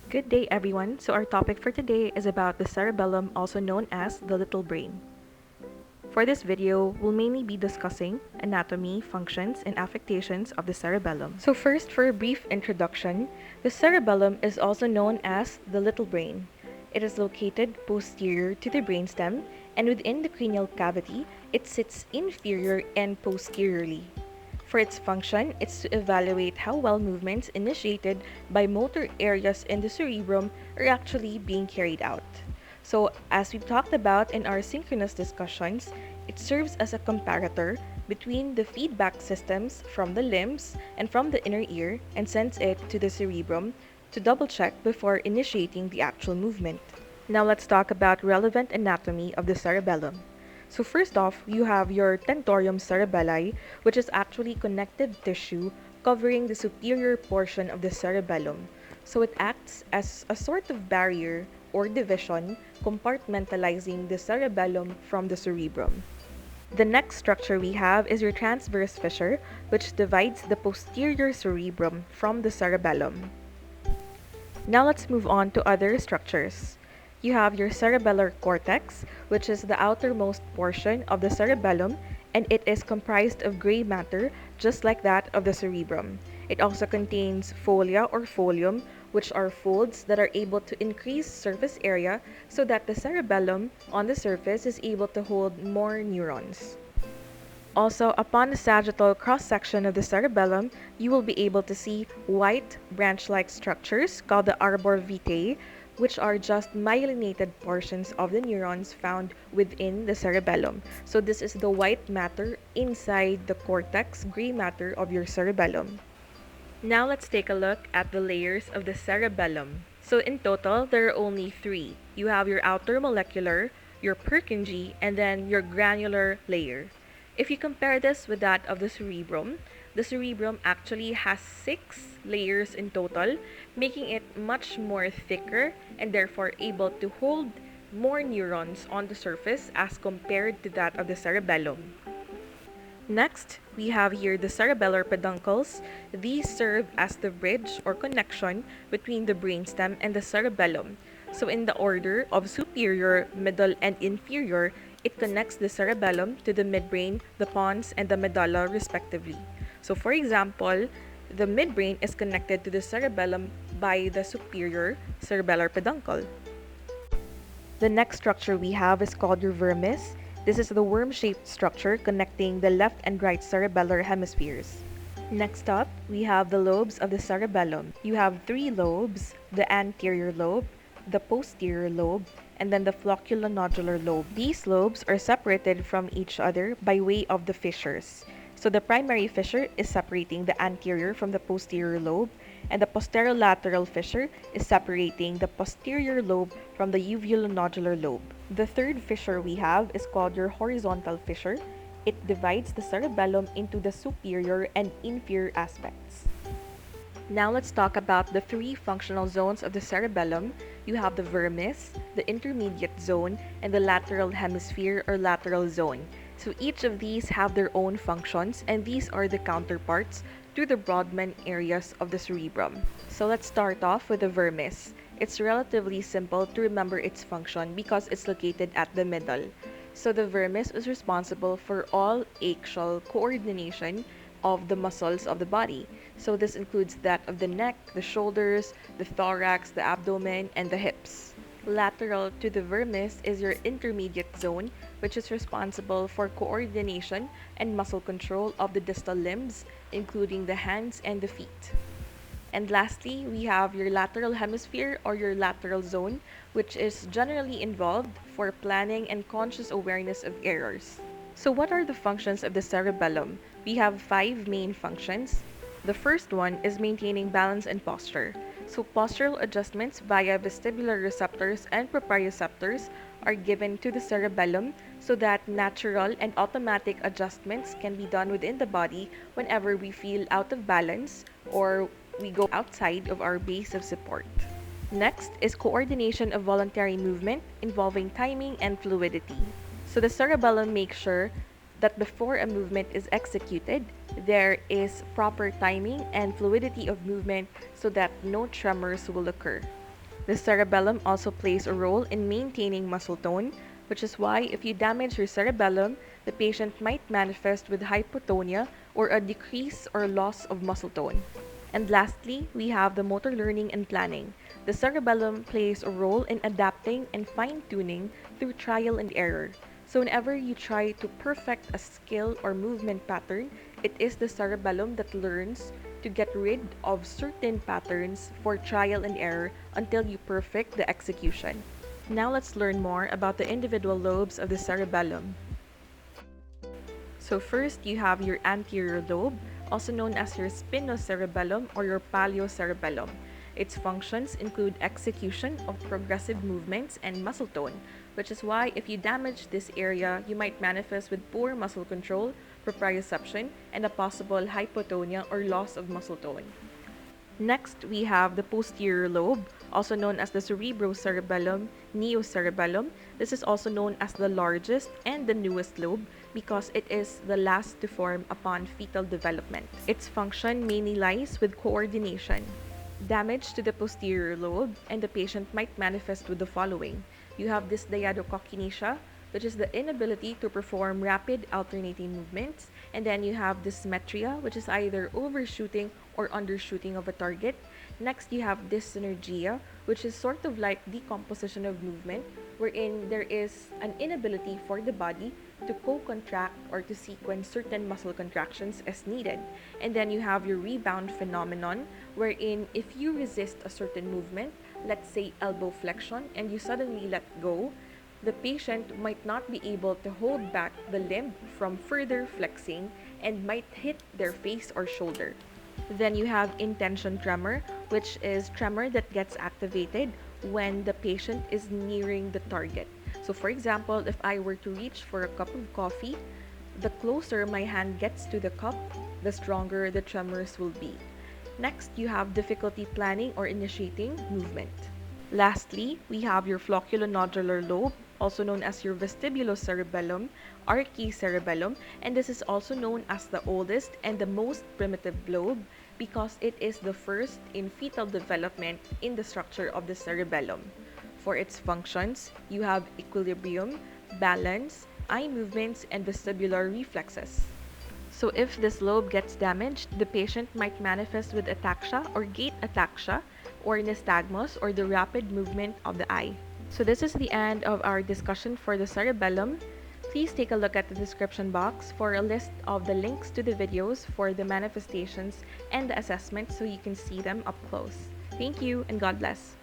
Good day, everyone. So, our topic for today is about the cerebellum, also known as the little brain. For this video, we'll mainly be discussing anatomy, functions, and affectations of the cerebellum. So, first, for a brief introduction, the cerebellum is also known as the little brain. It is located posterior to the brainstem, and within the cranial cavity, it sits inferior and posteriorly. For its function, it's to evaluate how well movements initiated by motor areas in the cerebrum are actually being carried out. So, as we've talked about in our synchronous discussions, it serves as a comparator between the feedback systems from the limbs and from the inner ear and sends it to the cerebrum to double check before initiating the actual movement. Now let's talk about relevant anatomy of the cerebellum. So first off, you have your tentorium cerebelli, which is actually connective tissue covering the superior portion of the cerebellum. So it acts as a sort of barrier or division, compartmentalizing the cerebellum from the cerebrum. The next structure we have is your transverse fissure, which divides the posterior cerebrum from the cerebellum. Now let's move on to other structures. You have your cerebellar cortex, which is the outermost portion of the cerebellum, and it is comprised of gray matter just like that of the cerebrum. It also contains folia or folium, which are folds that are able to increase surface area so that the cerebellum on the surface is able to hold more neurons. Also, upon the sagittal cross-section of the cerebellum, you will be able to see white branch-like structures called the arbor vitae, which are just myelinated portions of the neurons found within the cerebellum. So this is the white matter inside the cortex, gray matter of your cerebellum. Now let's take a look at the layers of the cerebellum. So in total, there are only three. You have your outer molecular, your Purkinje, and then your granular layer. If you compare this with that of the cerebrum actually has 6 layers in total, making it much more thicker and therefore able to hold more neurons on the surface as compared to that of the cerebellum. Next, we have here the cerebellar peduncles. These serve as the bridge or connection between the brainstem and the cerebellum. So in the order of superior, middle, and inferior, it connects the cerebellum to the midbrain, the pons, and the medulla respectively. So for example, the midbrain is connected to the cerebellum by the superior cerebellar peduncle. The next structure we have is called your vermis. This is the worm-shaped structure connecting the left and right cerebellar hemispheres. Next up, we have the lobes of the cerebellum. You have 3 lobes: the anterior lobe, the posterior lobe, and then the flocculonodular lobe. These lobes are separated from each other by way of the fissures. So the primary fissure is separating the anterior from the posterior lobe, and the posterolateral fissure is separating the posterior lobe from the uvulonodular lobe. The third fissure we have is called your horizontal fissure. It divides the cerebellum into the superior and inferior aspects. Now let's talk about the 3 functional zones of the cerebellum. You have the vermis, the intermediate zone, and the lateral hemisphere or lateral zone. So each of these have their own functions, and these are the counterparts to the Brodmann areas of the cerebrum. So let's start off with the vermis. It's relatively simple to remember its function because it's located at the middle. So the vermis is responsible for all axial coordination of the muscles of the body. So this includes that of the neck, the shoulders, the thorax, the abdomen, and the hips. Lateral to the vermis is your intermediate zone, which is responsible for coordination and muscle control of the distal limbs, including the hands and the feet. And lastly, we have your lateral hemisphere or your lateral zone, which is generally involved for planning and conscious awareness of errors. So what are the functions of the cerebellum? We have 5 main functions. The first one is maintaining balance and posture. So postural adjustments via vestibular receptors and proprioceptors are given to the cerebellum so that natural and automatic adjustments can be done within the body whenever we feel out of balance or we go outside of our base of support. Next is coordination of voluntary movement involving timing and fluidity. So the cerebellum makes sure that before a movement is executed, there is proper timing and fluidity of movement so that no tremors will occur. The cerebellum also plays a role in maintaining muscle tone, which is why if you damage your cerebellum, the patient might manifest with hypotonia or a decrease or loss of muscle tone. And lastly, we have the motor learning and planning. The cerebellum plays a role in adapting and fine-tuning through trial and error. So whenever you try to perfect a skill or movement pattern, it is the cerebellum that learns to get rid of certain patterns for trial and error until you perfect the execution. Now let's learn more about the individual lobes of the cerebellum. So first, you have your anterior lobe, also known as your spinocerebellum or your paleocerebellum. Its functions include execution of progressive movements and muscle tone, which is why if you damage this area, you might manifest with poor muscle control, proprioception, and a possible hypotonia or loss of muscle tone. Next, we have the posterior lobe, also known as the cerebrocerebellum, neocerebellum. This is also known as the largest and the newest lobe because it is the last to form upon fetal development. Its function mainly lies with coordination. Damage to the posterior lobe and the patient might manifest with the following. You have dysdiadocockinesia, which is the inability to perform rapid alternating movements, and then you have dysmetria, which is either overshooting or undershooting of a target. Next, you have dyssynergia, which is sort of like decomposition of movement, wherein there is an inability for the body to co-contract or to sequence certain muscle contractions as needed. And then you have your rebound phenomenon, wherein if you resist a certain movement, let's say elbow flexion, and you suddenly let go, the patient might not be able to hold back the limb from further flexing and might hit their face or shoulder. Then you have intention tremor, which is tremor that gets activated when the patient is nearing the target. So for example, if I were to reach for a cup of coffee, the closer my hand gets to the cup, the stronger the tremors will be. Next, you have difficulty planning or initiating movement. Lastly, we have your flocculonodular lobe, also known as your vestibulocerebellum, archicerebellum, and this is also known as the oldest and the most primitive lobe because it is the first in fetal development in the structure of the cerebellum. For its functions, you have equilibrium, balance, eye movements, and vestibular reflexes. So if this lobe gets damaged, the patient might manifest with ataxia or gait ataxia or nystagmus or the rapid movement of the eye. So this is the end of our discussion for the cerebellum. Please take a look at the description box for a list of the links to the videos for the manifestations and the assessments so you can see them up close. Thank you and God bless.